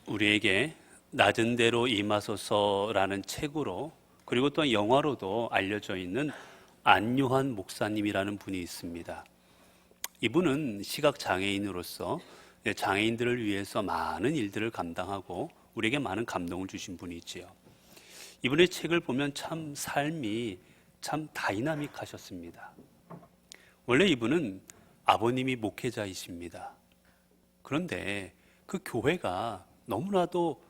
우리에게 낮은 대로 임하소서라는 책으로 그리고 또 영화로도 알려져 있는 안요한 목사님이라는 분이 있습니다. 이분은 시각장애인으로서 장애인들을 위해서 많은 일들을 감당하고 우리에게 많은 감동을 주신 분이지요. 이분의 책을 보면 참 삶이 참 다이나믹하셨습니다. 원래 이분은 아버님이 목회자이십니다. 그런데 그 교회가 너무나도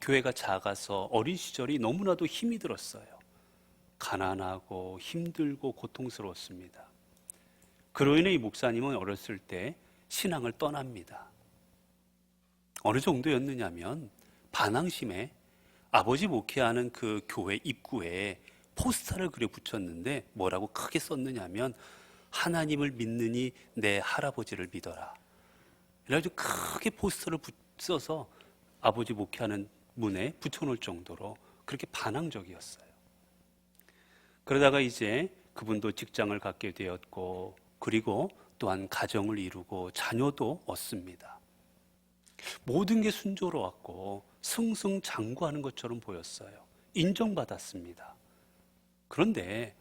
교회가 작아서 어린 시절이 너무나도 힘이 들었어요. 가난하고 힘들고 고통스러웠습니다. 그로 인해 이 목사님은 어렸을 때 신앙을 떠납니다. 어느 정도였느냐면 반항심에 아버지 목회하는 그 교회 입구에 포스터를 그려 붙였는데 뭐라고 크게 썼느냐면 하나님을 믿느니 내 할아버지를 믿어라. 그래가지고 크게 포스터를 써서 아버지 목회하는 문에 붙여놓을 정도로 그렇게 반항적이었어요. 그러다가 이제 그분도 직장을 갖게 되었고 그리고 또한 가정을 이루고 자녀도 얻습니다. 모든 게 순조로웠고 승승장구하는 것처럼 보였어요. 인정받았습니다. 그런데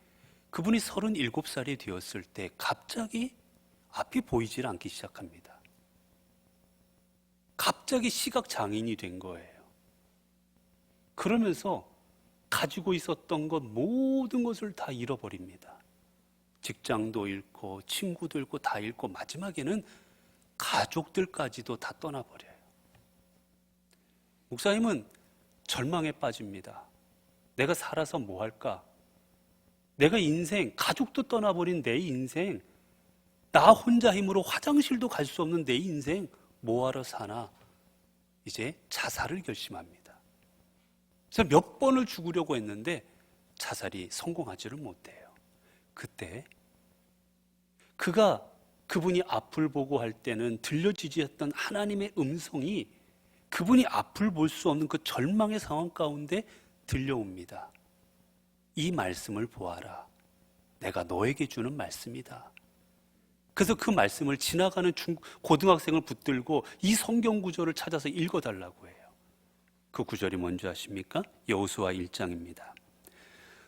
그분이 37살이 되었을 때 갑자기 앞이 보이질 않기 시작합니다. 갑자기 시각장애인이 된 거예요. 그러면서 가지고 있었던 것 모든 것을 다 잃어버립니다. 직장도 잃고 친구도 잃고 다 잃고 마지막에는 가족들까지도 다 떠나버려요. 목사님은 절망에 빠집니다. 내가 살아서 뭐 할까? 내가 인생, 가족도 떠나버린 내 인생, 나 혼자 힘으로 화장실도 갈 수 없는 내 인생 뭐하러 사나? 이제 자살을 결심합니다. 그래서 몇 번을 죽으려고 했는데 자살이 성공하지를 못해요. 그때 그분이 앞을 보고 할 때는 들려지지 않던 하나님의 음성이 그분이 앞을 볼 수 없는 그 절망의 상황 가운데 들려옵니다. 이 말씀을 보아라. 내가 너에게 주는 말씀이다. 그래서 그 말씀을 지나가는 고등학생을 붙들고 이 성경 구절을 찾아서 읽어달라고 해요. 그 구절이 뭔지 아십니까? 여호수아 1장입니다.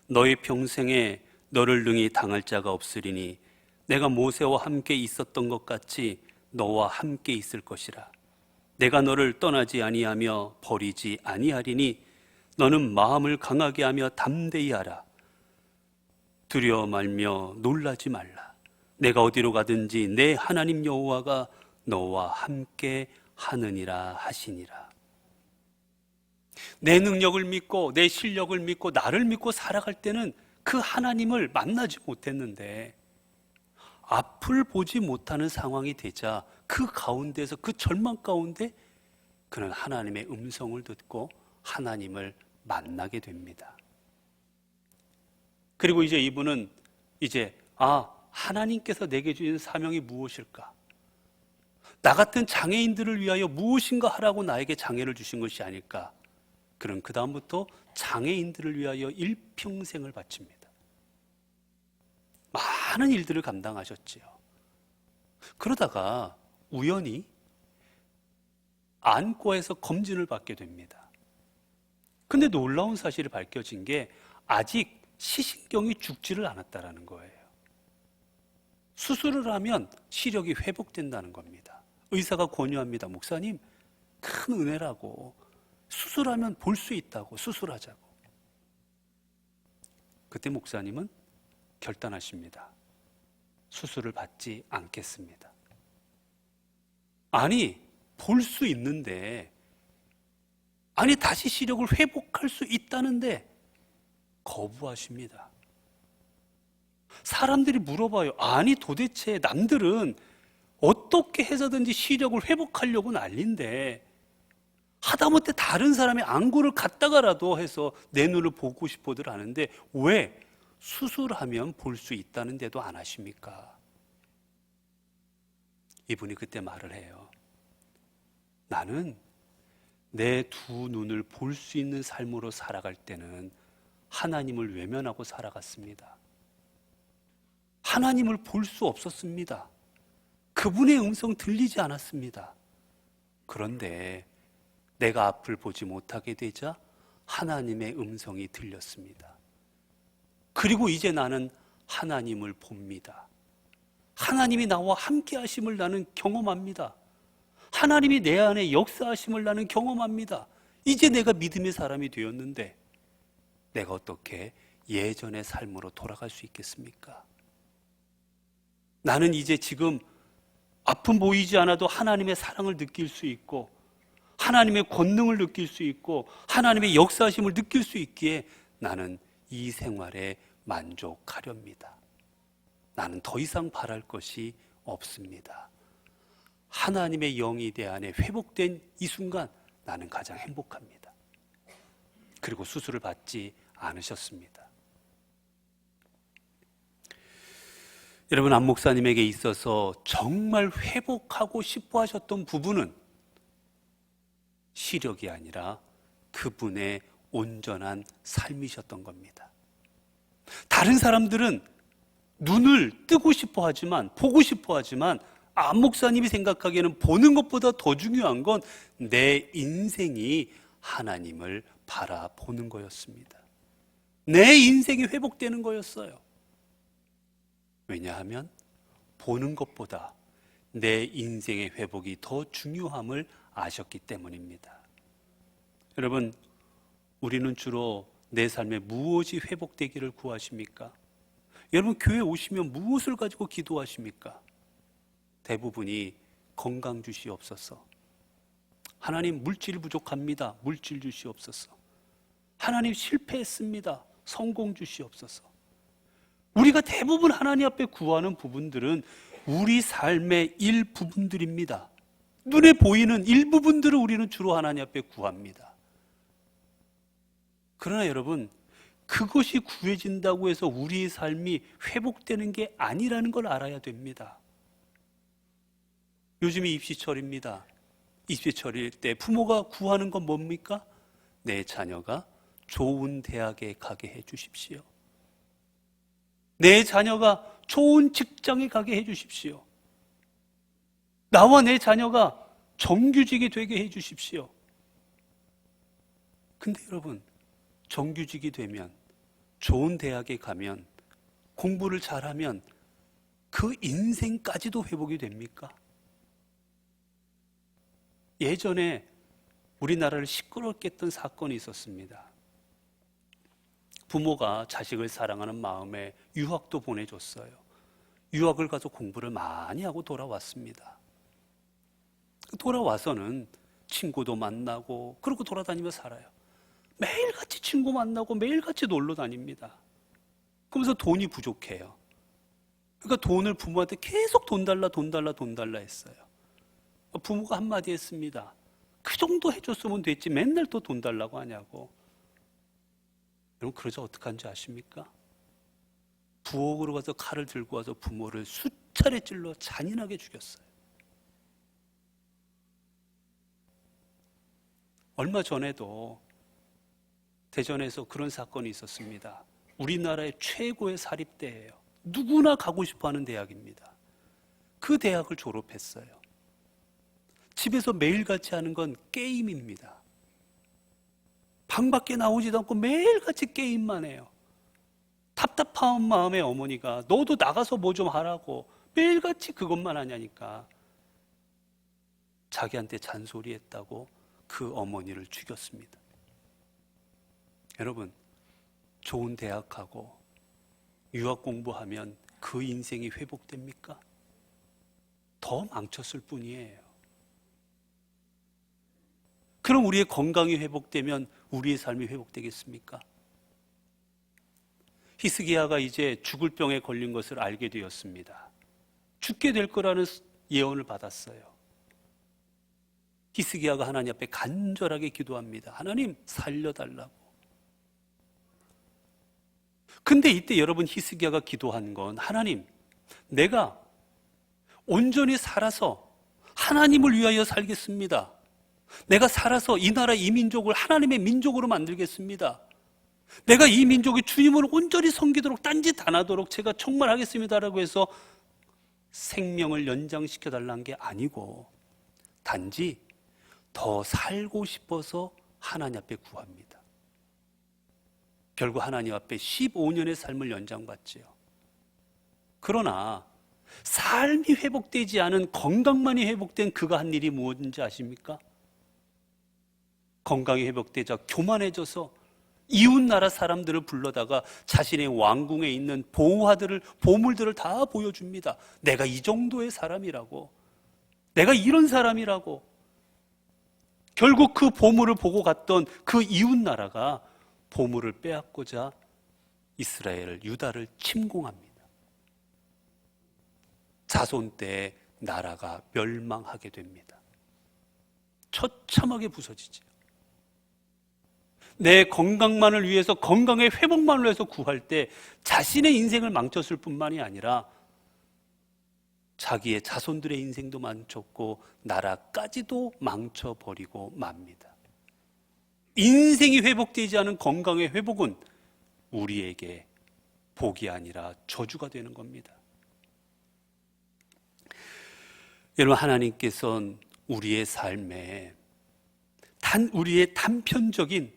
너희 평생에 너를 능히 당할 자가 없으리니 내가 모세와 함께 있었던 것 같이 너와 함께 있을 것이라. 내가 너를 떠나지 아니하며 버리지 아니하리니 너는 마음을 강하게 하며 담대히 하라. 두려워 말며 놀라지 말라. 내가 어디로 가든지 내 하나님 여호와가 너와 함께 하느니라 하시니라. 내 능력을 믿고 내 실력을 믿고 나를 믿고 살아갈 때는 그 하나님을 만나지 못했는데 앞을 보지 못하는 상황이 되자 그 가운데서 그 절망 가운데 그는 하나님의 음성을 듣고 하나님을 만나게 됩니다. 그리고 이제 이분은 하나님께서 내게 주신 사명이 무엇일까? 나 같은 장애인들을 위하여 무엇인가 하라고 나에게 장애를 주신 것이 아닐까? 그는 그 다음부터 장애인들을 위하여 일평생을 바칩니다. 많은 일들을 감당하셨지요. 그러다가 우연히 안과에서 검진을 받게 됩니다. 근데 놀라운 사실이 밝혀진 게 아직 시신경이 죽지를 않았다는 거예요. 수술을 하면 시력이 회복된다는 겁니다. 의사가 권유합니다. 목사님, 큰 은혜라고. 수술하면 볼 수 있다고. 수술하자고. 그때 목사님은 결단하십니다. 수술을 받지 않겠습니다. 아니, 볼 수 있는데, 다시 시력을 회복할 수 있다는데 거부하십니다. 사람들이 물어봐요. 아니, 도대체 남들은 어떻게 해서든지 시력을 회복하려고 난리인데 하다못해 다른 사람의 안구를 갖다가라도 해서 내 눈을 보고 싶어들 하는데 왜 수술하면 볼 수 있다는데도 안 하십니까? 이분이 그때 말을 해요. 나는 내 두 눈을 볼 수 있는 삶으로 살아갈 때는 하나님을 외면하고 살아갔습니다. 하나님을 볼 수 없었습니다. 그분의 음성 들리지 않았습니다. 그런데 내가 앞을 보지 못하게 되자 하나님의 음성이 들렸습니다. 그리고 이제 나는 하나님을 봅니다. 하나님이 나와 함께 하심을 나는 경험합니다. 하나님이 내 안에 역사하심을 나는 경험합니다. 이제 내가 믿음의 사람이 되었는데 내가 어떻게 예전의 삶으로 돌아갈 수 있겠습니까? 나는 이제 지금 아픔 보이지 않아도 하나님의 사랑을 느낄 수 있고 하나님의 권능을 느낄 수 있고 하나님의 역사하심을 느낄 수 있기에 나는 이 생활에 만족하렵니다. 나는 더 이상 바랄 것이 없습니다. 하나님의 영이 내 안에 회복된 이 순간 나는 가장 행복합니다. 그리고 수술을 받지 않으셨습니다. 여러분, 안 목사님에게 있어서 정말 회복하고 싶어 하셨던 부분은 시력이 아니라 그분의 온전한 삶이셨던 겁니다. 다른 사람들은 눈을 뜨고 싶어 하지만, 보고 싶어 하지만 안 목사님이 생각하기에는 보는 것보다 더 중요한 건 내 인생이 하나님을 바라보는 거였습니다. 내 인생이 회복되는 거였어요. 왜냐하면 보는 것보다 내 인생의 회복이 더 중요함을 아셨기 때문입니다. 여러분, 우리는 주로 내 삶에 무엇이 회복되기를 구하십니까? 여러분, 교회 오시면 무엇을 가지고 기도하십니까? 대부분이 건강 주시옵소서. 하나님, 물질 부족합니다. 물질 주시옵소서. 하나님, 실패했습니다. 성공 주시옵소서. 우리가 대부분 하나님 앞에 구하는 부분들은 우리 삶의 일부분들입니다. 눈에 보이는 일부분들을 우리는 주로 하나님 앞에 구합니다. 그러나 여러분, 그것이 구해진다고 해서 우리의 삶이 회복되는 게 아니라는 걸 알아야 됩니다. 요즘이 입시철입니다. 입시철일 때 부모가 구하는 건 뭡니까? 내 자녀가 좋은 대학에 가게 해 주십시오. 내 자녀가 좋은 직장에 가게 해 주십시오. 나와 내 자녀가 정규직이 되게 해 주십시오. 근데 여러분, 정규직이 되면, 좋은 대학에 가면, 공부를 잘하면 그 인생까지도 회복이 됩니까? 예전에 우리나라를 시끄럽게 했던 사건이 있었습니다. 부모가 자식을 사랑하는 마음에 유학도 보내줬어요. 유학을 가서 공부를 많이 하고 돌아왔습니다. 돌아와서는 친구도 만나고 그러고 돌아다니며 살아요. 매일같이 친구 만나고 매일같이 놀러 다닙니다. 그러면서 돈이 부족해요. 그러니까 돈을 부모한테 계속 돈 달라 했어요. 부모가 한마디 했습니다. 그 정도 해줬으면 됐지 맨날 또 돈 달라고 하냐고. 여러분, 그러자 어떡한지 아십니까? 부엌으로 가서 칼을 들고 와서 부모를 수차례 찔러 잔인하게 죽였어요. 얼마 전에도 대전에서 그런 사건이 있었습니다. 우리나라의 최고의 사립대예요. 누구나 가고 싶어하는 대학입니다. 그 대학을 졸업했어요. 집에서 매일같이 하는 건 게임입니다. 방 밖에 나오지도 않고 매일같이 게임만 해요. 답답한 마음에 어머니가 너도 나가서 뭐 좀 하라고 매일같이 그것만 하냐니까 자기한테 잔소리했다고 그 어머니를 죽였습니다. 여러분, 좋은 대학 가고 유학 공부하면 그 인생이 회복됩니까? 더 망쳤을 뿐이에요. 그럼 우리의 건강이 회복되면 우리의 삶이 회복되겠습니까? 히스기야가 이제 죽을 병에 걸린 것을 알게 되었습니다. 죽게 될 거라는 예언을 받았어요. 히스기야가 하나님 앞에 간절하게 기도합니다. 하나님, 살려달라고. 근데 이때 여러분, 히스기야가 기도한 건 하나님, 내가 온전히 살아서 하나님을 위하여 살겠습니다. 내가 살아서 이 나라 이 민족을 하나님의 민족으로 만들겠습니다. 내가 이 민족이 주님을 온전히 섬기도록 딴짓 안 하도록 제가 정말 하겠습니다라고 해서 생명을 연장시켜 달라는 게 아니고 단지 더 살고 싶어서 하나님 앞에 구합니다. 결국 하나님 앞에 15년의 삶을 연장받지요. 그러나 삶이 회복되지 않은 건강만이 회복된 그가 한 일이 무엇인지 아십니까? 건강이 회복되자 교만해져서 이웃나라 사람들을 불러다가 자신의 왕궁에 있는 보물들을 다 보여줍니다. 내가 이 정도의 사람이라고, 내가 이런 사람이라고. 결국 그 보물을 보고 갔던 그 이웃나라가 보물을 빼앗고자 이스라엘, 유다를 침공합니다. 자손 때 나라가 멸망하게 됩니다. 처참하게 부서지죠. 내 건강만을 위해서, 건강의 회복만을 위해서 구할 때 자신의 인생을 망쳤을 뿐만이 아니라 자기의 자손들의 인생도 망쳤고 나라까지도 망쳐버리고 맙니다. 인생이 회복되지 않은 건강의 회복은 우리에게 복이 아니라 저주가 되는 겁니다. 여러분, 하나님께서는 우리의 삶에 우리의 단편적인,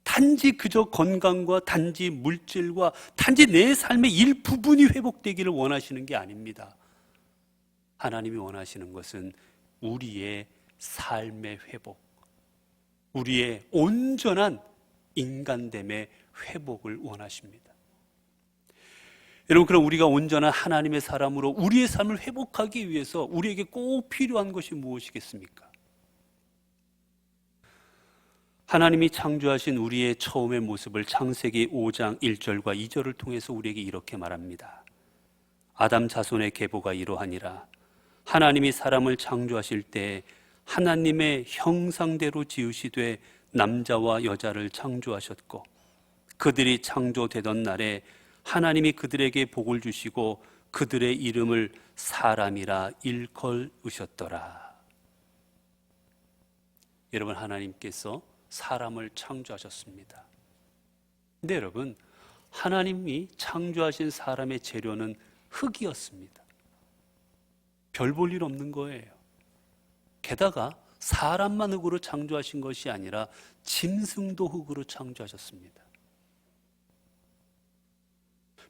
단지 그저 건강과 단지 물질과 단지 내 삶의 일부분이 회복되기를 원하시는 게 아닙니다. 하나님이 원하시는 것은 우리의 삶의 회복, 우리의 온전한 인간됨의 회복을 원하십니다. 여러분, 그럼 우리가 온전한 하나님의 사람으로 우리의 삶을 회복하기 위해서 우리에게 꼭 필요한 것이 무엇이겠습니까? 하나님이 창조하신 우리의 처음의 모습을 창세기 5장 1절과 2절을 통해서 우리에게 이렇게 말합니다. 아담 자손의 계보가 이러하니라. 하나님이 사람을 창조하실 때 하나님의 형상대로 지으시되 남자와 여자를 창조하셨고, 그들이 창조되던 날에 하나님이 그들에게 복을 주시고 그들의 이름을 사람이라 일컬으셨더라. 여러분, 하나님께서 사람을 창조하셨습니다. 근데 여러분, 하나님이 창조하신 사람의 재료는 흙이었습니다. 별 볼 일 없는 거예요. 게다가 사람만 흙으로 창조하신 것이 아니라 짐승도 흙으로 창조하셨습니다.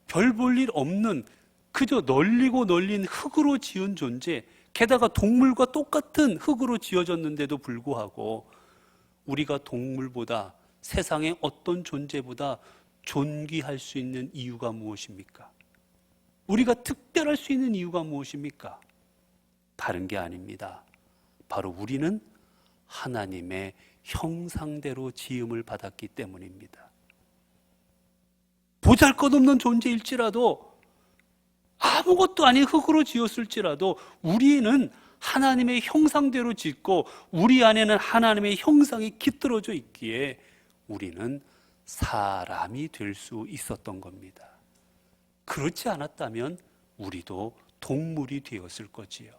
별 볼 일 없는, 그저 널리고 널린 흙으로 지은 존재, 게다가 동물과 똑같은 흙으로 지어졌는데도 불구하고 우리가 동물보다, 세상의 어떤 존재보다 존귀할 수 있는 이유가 무엇입니까? 우리가 특별할 수 있는 이유가 무엇입니까? 다른 게 아닙니다. 바로 우리는 하나님의 형상대로 지음을 받았기 때문입니다. 보잘것없는 존재일지라도, 아무것도 아닌 흙으로 지었을지라도 우리는 하나님의 형상대로 짓고 우리 안에는 하나님의 형상이 깃들어져 있기에 우리는 사람이 될 수 있었던 겁니다. 그렇지 않았다면 우리도 동물이 되었을 거지요.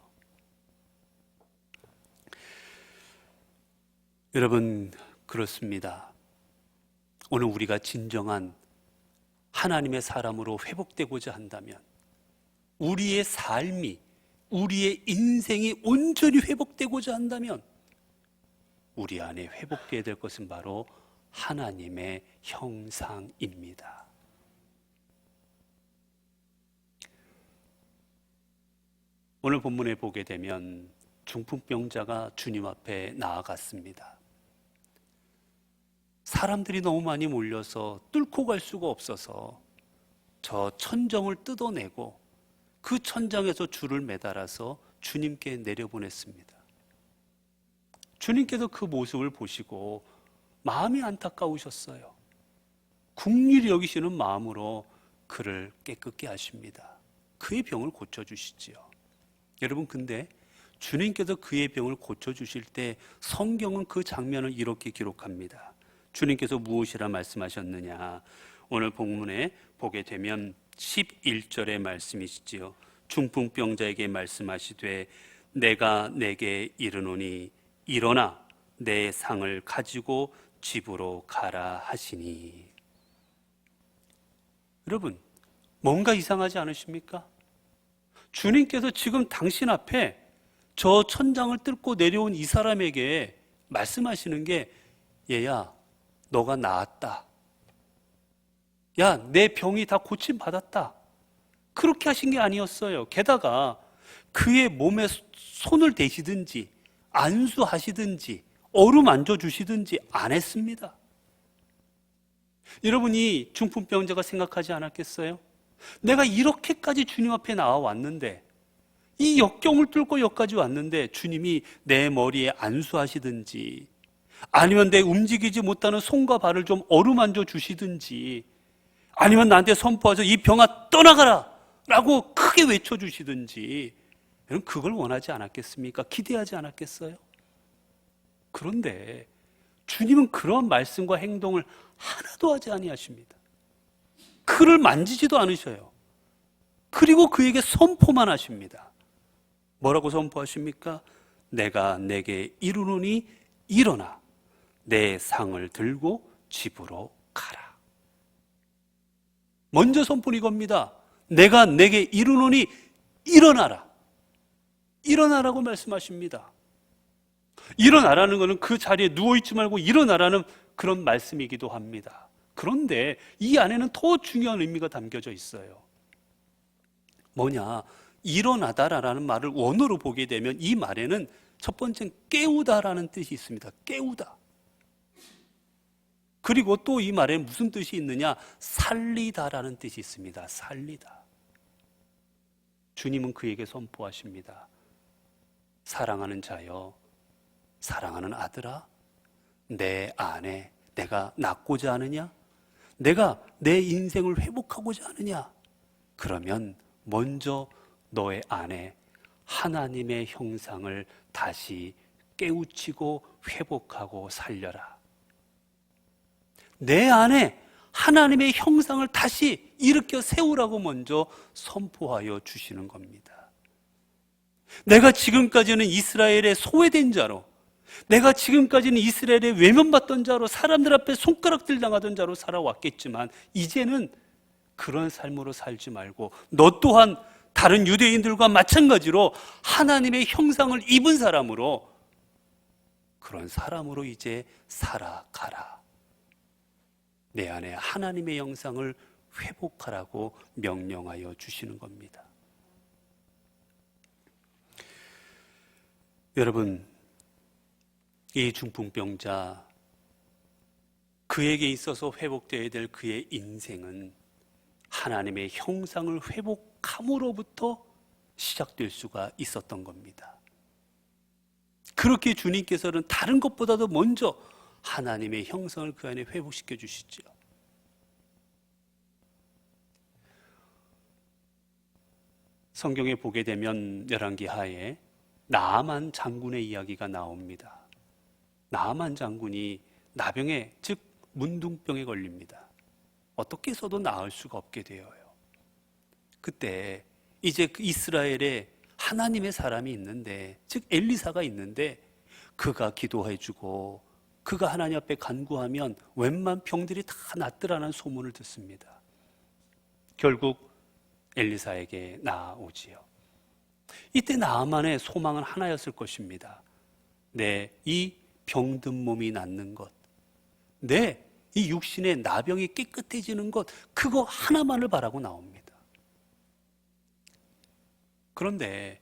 여러분, 그렇습니다. 오늘 우리가 진정한 하나님의 사람으로 회복되고자 한다면, 우리의 삶이, 우리의 인생이 온전히 회복되고자 한다면 우리 안에 회복되어야 될 것은 바로 하나님의 형상입니다. 오늘 본문에 보게 되면 중풍병자가 주님 앞에 나아갔습니다. 사람들이 너무 많이 몰려서 뚫고 갈 수가 없어서 저 천정을 뜯어내고 그 천장에서 줄을 매달아서 주님께 내려보냈습니다. 주님께서 그 모습을 보시고 마음이 안타까우셨어요. 긍휼히 여기시는 마음으로 그를 깨끗게 하십니다. 그의 병을 고쳐주시지요. 여러분, 근데 주님께서 그의 병을 고쳐주실 때 성경은 그 장면을 이렇게 기록합니다. 주님께서 무엇이라 말씀하셨느냐? 오늘 본문에 보게 되면 11절의 말씀이시지요. 중풍병자에게 말씀하시되 내가 내게 이르노니 일어나 내 상을 가지고 집으로 가라 하시니. 여러분, 뭔가 이상하지 않으십니까? 주님께서 지금 당신 앞에 저 천장을 뚫고 내려온 이 사람에게 말씀하시는 게 얘야, 너가 나았다. 야, 내 병이 다 고침받았다. 그렇게 하신 게 아니었어요. 게다가 그의 몸에 손을 대시든지 안수하시든지 어루만져 주시든지 안 했습니다. 여러분이 중풍병자가 생각하지 않았겠어요? 내가 이렇게까지 주님 앞에 나와왔는데, 이 역경을 뚫고 여기까지 왔는데 주님이 내 머리에 안수하시든지 아니면 내 움직이지 못하는 손과 발을 좀 어루만져 주시든지 아니면 나한테 선포하셔서 이 병아 떠나가라 라고 크게 외쳐주시든지, 여러분 그걸 원하지 않았겠습니까? 기대하지 않았겠어요? 그런데 주님은 그런 말씀과 행동을 하나도 하지 아니하십니다. 그를 만지지도 않으셔요. 그리고 그에게 선포만 하십니다. 뭐라고 선포하십니까? 내가 내게 이르노니 일어나 내 상을 들고 집으로 가라. 먼저 선포는 이겁니다. 내가 내게 이르노니 일어나라. 일어나라고 말씀하십니다. 일어나라는 것은 그 자리에 누워있지 말고 일어나라는 그런 말씀이기도 합니다. 그런데 이 안에는 더 중요한 의미가 담겨져 있어요. 뭐냐? 일어나다라는 말을 원어로 보게 되면 이 말에는 첫 번째는 깨우다라는 뜻이 있습니다. 깨우다. 그리고 또 이 말에 무슨 뜻이 있느냐? 살리다라는 뜻이 있습니다. 살리다. 주님은 그에게 선포하십니다. 사랑하는 자여, 사랑하는 아들아, 내 안에 내가 낳고자 하느냐? 내가 내 인생을 회복하고자 하느냐? 그러면 먼저 너의 안에 하나님의 형상을 다시 깨우치고 회복하고 살려라. 내 안에 하나님의 형상을 다시 일으켜 세우라고 먼저 선포하여 주시는 겁니다. 내가 지금까지는 이스라엘의 소외된 자로, 내가 지금까지는 이스라엘의 외면받던 자로, 사람들 앞에 손가락질 당하던 자로 살아왔겠지만 이제는 그런 삶으로 살지 말고 너 또한 다른 유대인들과 마찬가지로 하나님의 형상을 입은 사람으로, 그런 사람으로 이제 살아가라. 내 안에 하나님의 형상을 회복하라고 명령하여 주시는 겁니다. 여러분, 이 중풍병자, 그에게 있어서 회복되어야 될 그의 인생은 하나님의 형상을 회복함으로부터 시작될 수가 있었던 겁니다. 그렇게 주님께서는 다른 것보다도 먼저 하나님의 형상을 그 안에 회복시켜 주시죠. 성경에 보게 되면 열왕기하에 나아만 장군의 이야기가 나옵니다. 나아만 장군이 나병에, 즉 문둥병에 걸립니다. 어떻게 해서도 나을 수가 없게 되어요. 그때 이제 그 이스라엘에 하나님의 사람이 있는데, 즉 엘리사가 있는데, 그가 기도해주고 그가 하나님 앞에 간구하면 웬만 병들이 다 낫더라는 소문을 듣습니다. 결국 엘리사에게 나아오지요. 이때 나아만의 소망은 하나였을 것입니다. 이 병든 몸이 낫는 것, 이 육신의 나병이 깨끗해지는 것, 그거 하나만을 바라고 나옵니다. 그런데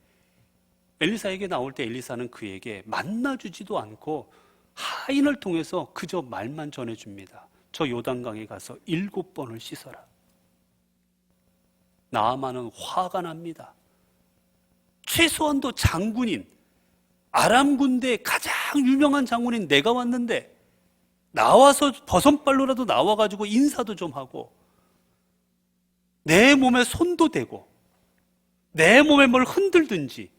엘리사에게 나올 때 엘리사는 그에게 만나주지도 않고 하인을 통해서 그저 말만 전해줍니다. 저 요단강에 가서 7번을 씻어라. 나아만은 화가 납니다. 최소한도 장군인, 아람 군대 가장 유명한 장군인 내가 왔는데 나와서 버선발로라도 나와가지고 인사도 좀 하고 내 몸에 손도 대고 내 몸에 뭘 흔들든지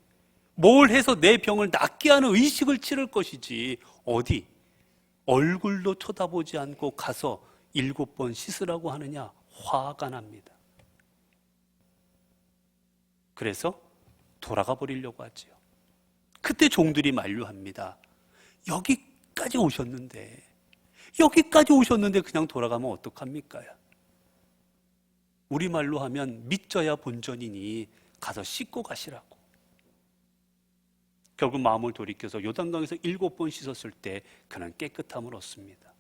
뭘 해서 내 병을 낫게 하는 의식을 치를 것이지, 어디 얼굴도 쳐다보지 않고 가서 7번 씻으라고 하느냐. 화가 납니다. 그래서 돌아가 버리려고 하지요. 그때 종들이 만류합니다. 여기까지 오셨는데 그냥 돌아가면 어떡합니까? 우리말로 하면 믿져야 본전이니 가서 씻고 가시라고. 결국 마음을 돌이켜서 요단강에서 7번 씻었을 때 그는 깨끗함을 얻습니다.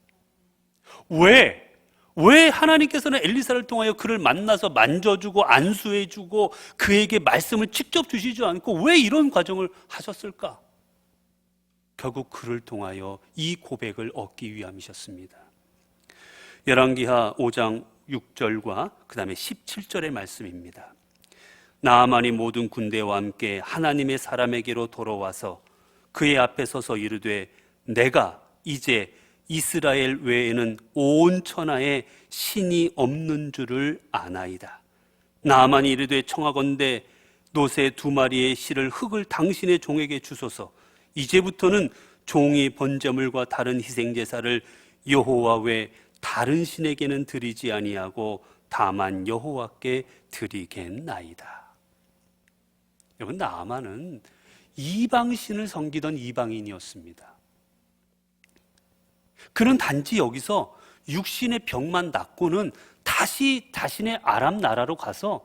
왜 하나님께서는 엘리사를 통하여 그를 만나서 만져주고 안수해주고 그에게 말씀을 직접 주시지 않고 왜 이런 과정을 하셨을까? 결국 그를 통하여 이 고백을 얻기 위함이셨습니다. 열왕기하 5장 6절과 그 다음에 17절의 말씀입니다. 나아만이 모든 군대와 함께 하나님의 사람에게로 돌아와서 그의 앞에 서서 이르되 내가 이제 이스라엘 외에는 온 천하에 신이 없는 줄을 아나이다. 나아만이 이르되 청하건대 노새 2마리의 실을 흙을 당신의 종에게 주소서. 이제부터는 종이 번제물과 다른 희생제사를 여호와 외 다른 신에게는 드리지 아니하고 다만 여호와께 드리겠나이다. 여러분, 나아만은 이방신을 섬기던 이방인이었습니다. 그는 단지 여기서 육신의 병만 낫고는 다시 자신의 아람 나라로 가서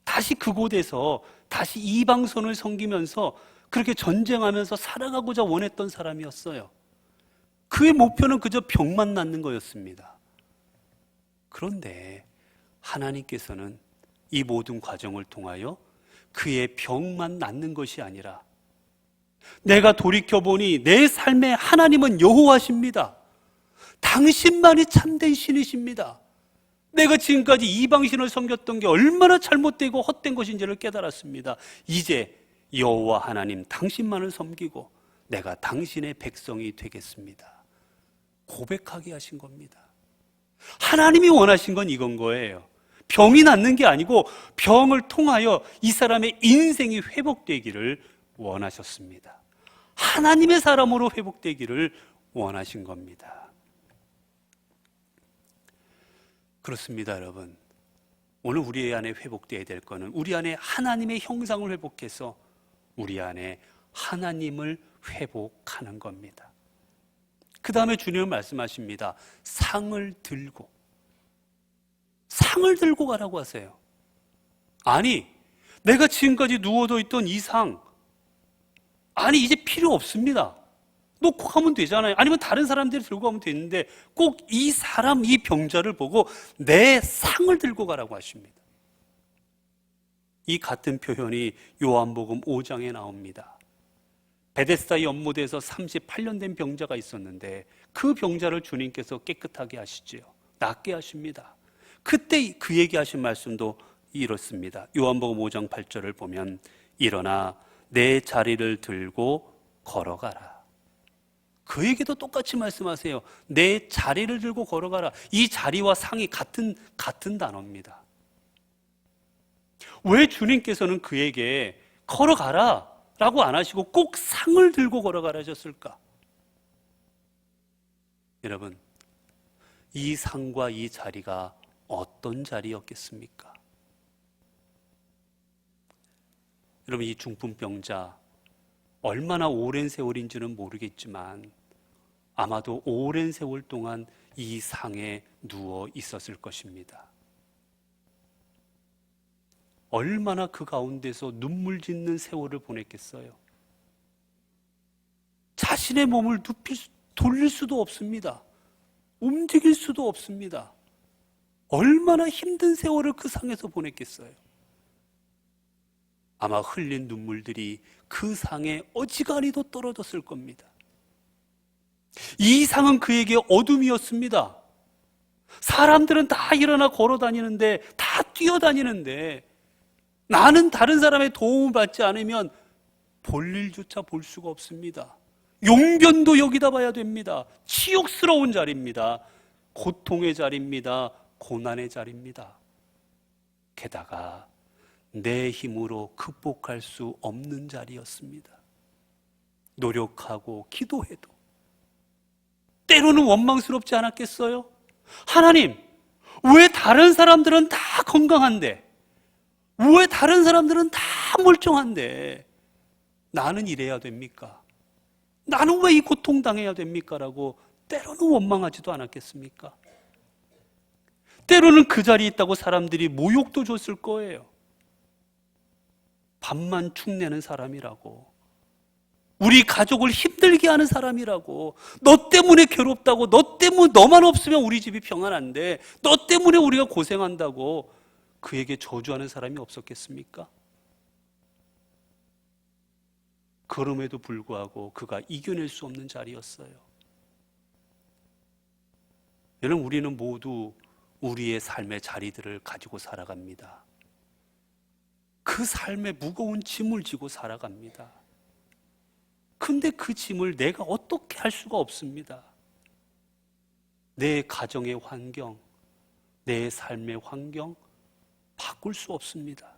다시 그곳에서 다시 이방선을 섬기면서 그렇게 전쟁하면서 살아가고자 원했던 사람이었어요. 그의 목표는 그저 병만 낫는 거였습니다. 그런데 하나님께서는 이 모든 과정을 통하여 그의 병만 낫는 것이 아니라 내가 돌이켜보니 내 삶의 하나님은 여호와십니다. 당신만이 참된 신이십니다. 내가 지금까지 이방신을 섬겼던 게 얼마나 잘못되고 헛된 것인지를 깨달았습니다. 이제 여호와 하나님 당신만을 섬기고 내가 당신의 백성이 되겠습니다. 고백하게 하신 겁니다. 하나님이 원하신 건 이건 거예요. 병이 낫는 게 아니고 병을 통하여 이 사람의 인생이 회복되기를 원하셨습니다. 하나님의 사람으로 회복되기를 원하신 겁니다. 그렇습니다, 여러분. 오늘 우리 안에 회복되어야 될 거는 우리 안에 하나님의 형상을 회복해서 우리 안에 하나님을 회복하는 겁니다. 그 다음에 주님은 말씀하십니다. 상을 들고 가라고 하세요. 아니, 내가 지금까지 누워져 있던 이 상, 아니 이제 필요 없습니다. 놓고 가면 되잖아요. 아니면 다른 사람들이 들고 가면 되는데 꼭 이 사람, 이 병자를 보고 내 상을 들고 가라고 하십니다. 이 같은 표현이 요한복음 5장에 나옵니다. 베데스다 연못에서 38년 된 병자가 있었는데 그 병자를 주님께서 깨끗하게 하시지요. 낫게 하십니다. 그때 그에게 하신 말씀도 이렇습니다. 요한복음 5장 8절을 보면 일어나 내 자리를 들고 걸어가라. 그에게도 똑같이 말씀하세요. 내 자리를 들고 걸어가라. 이 자리와 상이 같은 단어입니다. 왜 주님께서는 그에게 걸어가라 라고 안 하시고 꼭 상을 들고 걸어가라 하셨을까? 여러분, 이 상과 이 자리가 어떤 자리였겠습니까? 여러분, 이 중풍병자 얼마나 오랜 세월인지는 모르겠지만 아마도 오랜 세월 동안 이 상에 누워 있었을 것입니다. 얼마나 그 가운데서 눈물 짓는 세월을 보냈겠어요. 자신의 몸을 돌릴 수도 없습니다. 움직일 수도 없습니다. 얼마나 힘든 세월을 그 상에서 보냈겠어요. 아마 흘린 눈물들이 그 상에 어지간히도 떨어졌을 겁니다. 이 상은 그에게 어둠이었습니다. 사람들은 다 일어나 걸어 다니는데, 다 뛰어다니는데 나는 다른 사람의 도움을 받지 않으면 볼일조차 볼 수가 없습니다. 용변도 여기다 봐야 됩니다. 치욕스러운 자리입니다. 고통의 자리입니다. 고난의 자리입니다. 게다가 내 힘으로 극복할 수 없는 자리였습니다. 노력하고 기도해도 때로는 원망스럽지 않았겠어요? 하나님, 왜 다른 사람들은 다 건강한데, 왜 다른 사람들은 다 멀쩡한데 나는 이래야 됩니까? 나는 왜 이 고통당해야 됩니까? 라고 때로는 원망하지도 않았겠습니까? 때로는 그 자리에 있다고 사람들이 모욕도 줬을 거예요. 밥만 축내는 사람이라고, 우리 가족을 힘들게 하는 사람이라고. 너 때문에 괴롭다고. 너 때문에 너만 없으면 우리 집이 평안한데 너 때문에 우리가 고생한다고 그에게 저주하는 사람이 없었겠습니까? 그럼에도 불구하고 그가 이겨낼 수 없는 자리였어요. 여러분, 우리는 모두 우리의 삶의 자리들을 가지고 살아갑니다. 그 삶에 무거운 짐을 지고 살아갑니다. 근데 그 짐을 내가 어떻게 할 수가 없습니다. 내 가정의 환경, 내 삶의 환경 바꿀 수 없습니다.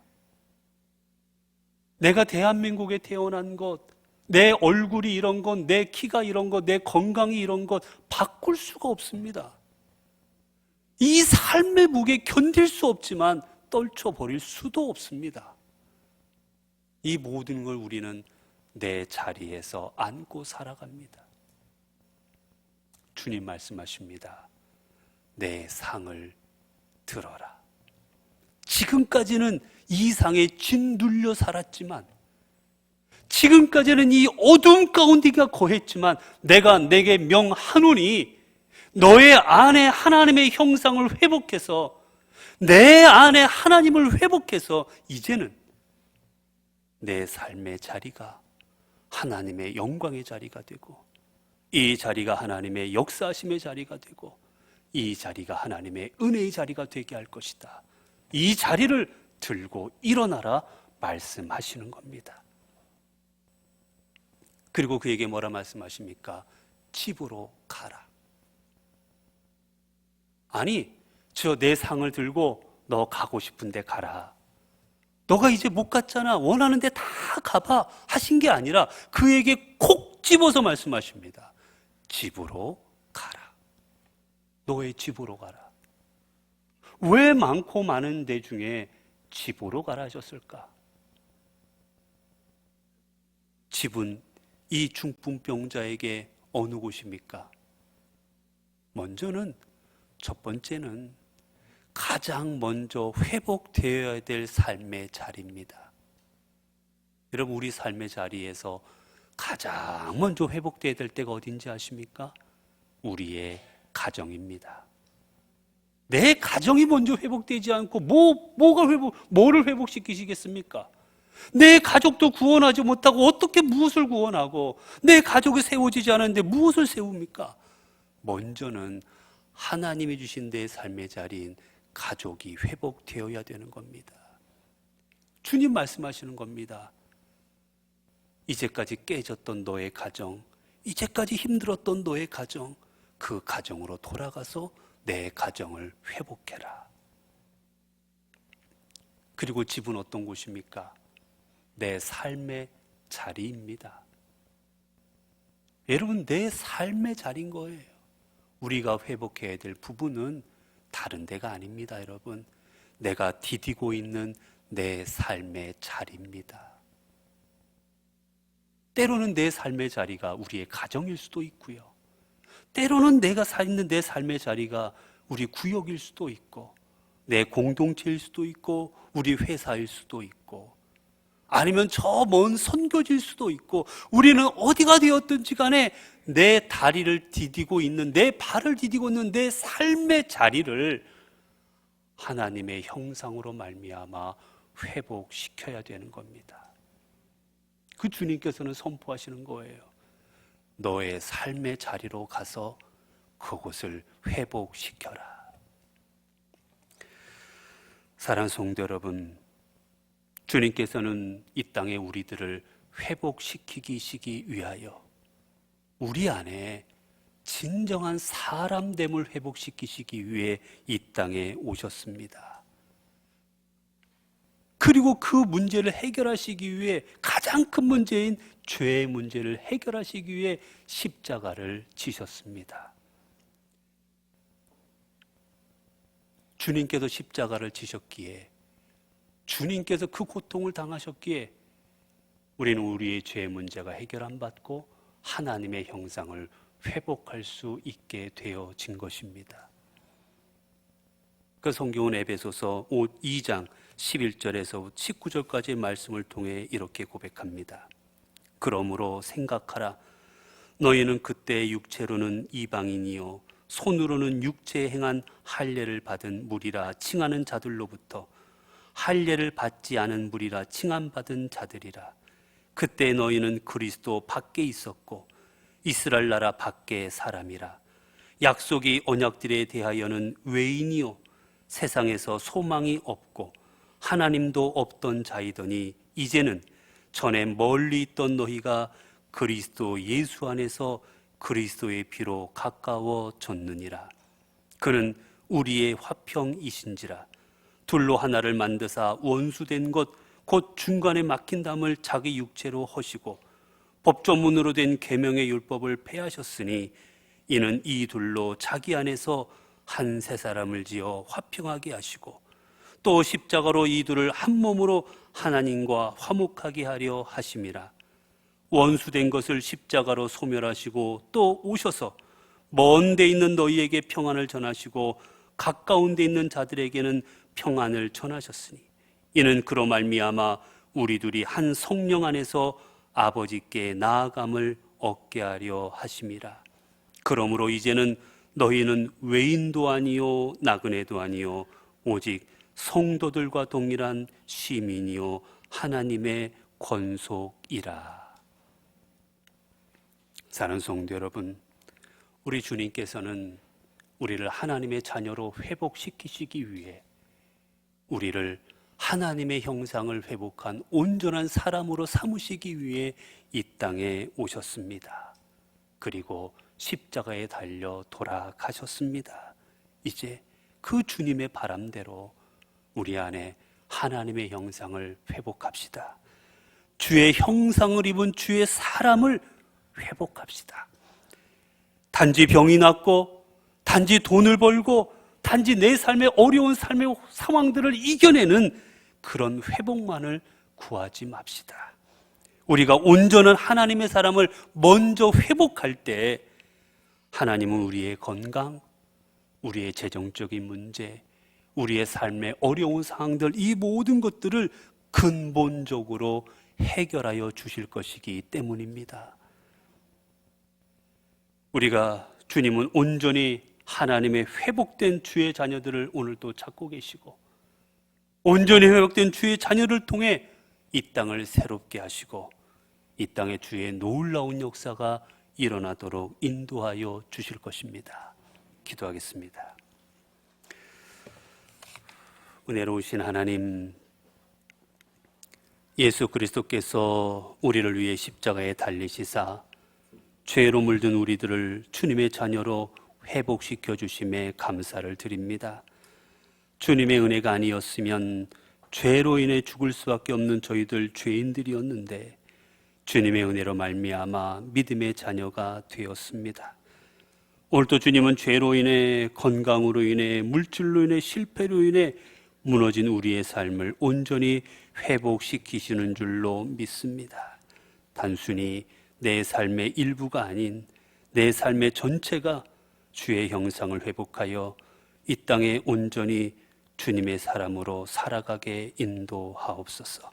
내가 대한민국에 태어난 것, 내 얼굴이 이런 것, 내 키가 이런 것, 내 건강이 이런 것 바꿀 수가 없습니다. 이 삶의 무게 견딜 수 없지만 떨쳐버릴 수도 없습니다. 이 모든 걸 우리는 내 자리에서 안고 살아갑니다. 주님 말씀하십니다. 내 상을 들어라. 지금까지는 이 상에 짓눌려 살았지만, 지금까지는 이 어둠 가운데가 거했지만 내가 내게 명하노니 너의 안에 하나님의 형상을 회복해서 내 안에 하나님을 회복해서 이제는 내 삶의 자리가 하나님의 영광의 자리가 되고, 이 자리가 하나님의 역사하심의 자리가 되고, 이 자리가 하나님의 은혜의 자리가 되게 할 것이다. 이 자리를 들고 일어나라 말씀하시는 겁니다. 그리고 그에게 뭐라 말씀하십니까? 집으로 가라. 아니, 저 내 상을 들고 너 가고 싶은데 가라. 너가 이제 못 갔잖아. 원하는 데 다 가봐. 하신 게 아니라 그에게 콕 집어서 말씀하십니다. 집으로 가라. 너의 집으로 가라. 왜 많고 많은 데 중에 집으로 가라 하셨을까? 집은 이 중풍병자에게 어느 곳입니까? 첫 번째는 가장 먼저 회복되어야 될 삶의 자리입니다. 여러분, 우리 삶의 자리에서 가장 먼저 회복되어야 될 때가 어딘지 아십니까? 우리의 가정입니다. 내 가정이 먼저 회복되지 않고 뭐를 회복시키시겠습니까? 내 가족도 구원하지 못하고 어떻게 무엇을 구원하고, 내 가족이 세워지지 않았는데 무엇을 세웁니까? 먼저는 하나님이 주신 내 삶의 자리인 가족이 회복되어야 되는 겁니다. 주님 말씀하시는 겁니다. 이제까지 깨졌던 너의 가정, 이제까지 힘들었던 너의 가정, 그 가정으로 돌아가서 내 가정을 회복해라. 그리고 집은 어떤 곳입니까? 내 삶의 자리입니다. 여러분, 내 삶의 자리인 거예요. 우리가 회복해야 될 부분은 다른 데가 아닙니다, 여러분. 내가 디디고 있는 내 삶의 자리입니다. 때로는 내 삶의 자리가 우리의 가정일 수도 있고요. 때로는 내가 사 있는 내 삶의 자리가 우리 구역일 수도 있고, 내 공동체일 수도 있고, 우리 회사일 수도 있고, 아니면 저 먼 선교지일 수도 있고, 우리는 어디가 되었든지 간에 내 다리를 디디고 있는, 내 발을 디디고 있는 내 삶의 자리를 하나님의 형상으로 말미암아 회복시켜야 되는 겁니다. 그 주님께서는 선포하시는 거예요. 너의 삶의 자리로 가서 그곳을 회복시켜라. 사랑하는 성도 여러분, 주님께서는 이 땅에 우리들을 회복시키기 위하여 우리 안에 진정한 사람됨을 회복시키시기 위해 이 땅에 오셨습니다. 그리고 그 문제를 해결하시기 위해, 가장 큰 문제인 죄의 문제를 해결하시기 위해 십자가를 지셨습니다. 주님께서 십자가를 지셨기에, 주님께서 그 고통을 당하셨기에 우리는 우리의 죄의 문제가 해결 안 받고 하나님의 형상을 회복할 수 있게 되어진 것입니다. 그 성경은 에베소서 2장 11절에서 19절까지의 말씀을 통해 이렇게 고백합니다. 그러므로 생각하라. 너희는 그때 육체로는 이방인이요 손으로는 육체에 행한 할례를 받은 무리라 칭하는 자들로부터 할례를 받지 않은 무리라 칭함받은 자들이라. 그때 너희는 그리스도 밖에 있었고 이스라엘 나라 밖의 사람이라. 약속이 언약들에 대하여는 외인이요 세상에서 소망이 없고 하나님도 없던 자이더니 이제는 전에 멀리 있던 너희가 그리스도 예수 안에서 그리스도의 피로 가까워졌느니라. 그는 우리의 화평이신지라. 둘로 하나를 만드사 원수된 것 곧 중간에 막힌 담을 자기 육체로 허시고 법조문으로 된 계명의 율법을 폐하셨으니 이는 이 둘로 자기 안에서 한 세 사람을 지어 화평하게 하시고 또 십자가로 이 둘을 한 몸으로 하나님과 화목하게 하려 하심이라. 원수된 것을 십자가로 소멸하시고 또 오셔서 먼 데 있는 너희에게 평안을 전하시고 가까운 데 있는 자들에게는 평안을 전하셨으니 이는 그로 말미암아 우리 둘이 한 성령 안에서 아버지께 나아감을 얻게 하려 하심이라. 그러므로 이제는 너희는 외인도 아니요 나그네도 아니요 오직 성도들과 동일한 시민이요 하나님의 권속이라. 사랑하는 성도 여러분, 우리 주님께서는 우리를 하나님의 자녀로 회복시키시기 위해 우리를 하나님의 형상을 회복한 온전한 사람으로 삼으시기 위해 이 땅에 오셨습니다. 그리고 십자가에 달려 돌아가셨습니다. 이제 그 주님의 바람대로 우리 안에 하나님의 형상을 회복합시다. 주의 형상을 입은 주의 사람을 회복합시다. 단지 병이 낫고 단지 돈을 벌고 단지 내 삶의 어려운 삶의 상황들을 이겨내는 그런 회복만을 구하지 맙시다. 우리가 온전한 하나님의 사람을 먼저 회복할 때 하나님은 우리의 건강, 우리의 재정적인 문제, 우리의 삶의 어려운 상황들, 이 모든 것들을 근본적으로 해결하여 주실 것이기 때문입니다. 우리가 주님은 온전히 하나님의 회복된 주의 자녀들을 오늘도 찾고 계시고 온전히 회복된 주의 자녀를 통해 이 땅을 새롭게 하시고 이 땅에 주의 놀라운 역사가 일어나도록 인도하여 주실 것입니다. 기도하겠습니다. 은혜로우신 하나님, 예수 그리스도께서 우리를 위해 십자가에 달리시사 죄로 물든 우리들을 주님의 자녀로 회복시켜 주심에 감사를 드립니다. 주님의 은혜가 아니었으면 죄로 인해 죽을 수밖에 없는 저희들 죄인들이었는데 주님의 은혜로 말미암아 믿음의 자녀가 되었습니다. 오늘도 주님은 죄로 인해, 건강으로 인해, 물질로 인해, 실패로 인해 무너진 우리의 삶을 온전히 회복시키시는 줄로 믿습니다. 단순히 내 삶의 일부가 아닌 내 삶의 전체가 주의 형상을 회복하여 이 땅에 온전히 주님의 사람으로 살아가게 인도하옵소서.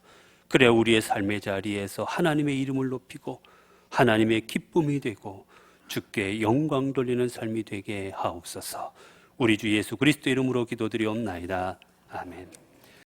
그래야 우리의 삶의 자리에서 하나님의 이름을 높이고 하나님의 기쁨이 되고 주께 영광 돌리는 삶이 되게 하옵소서. 우리 주 예수 그리스도 이름으로 기도드리옵나이다. 아멘.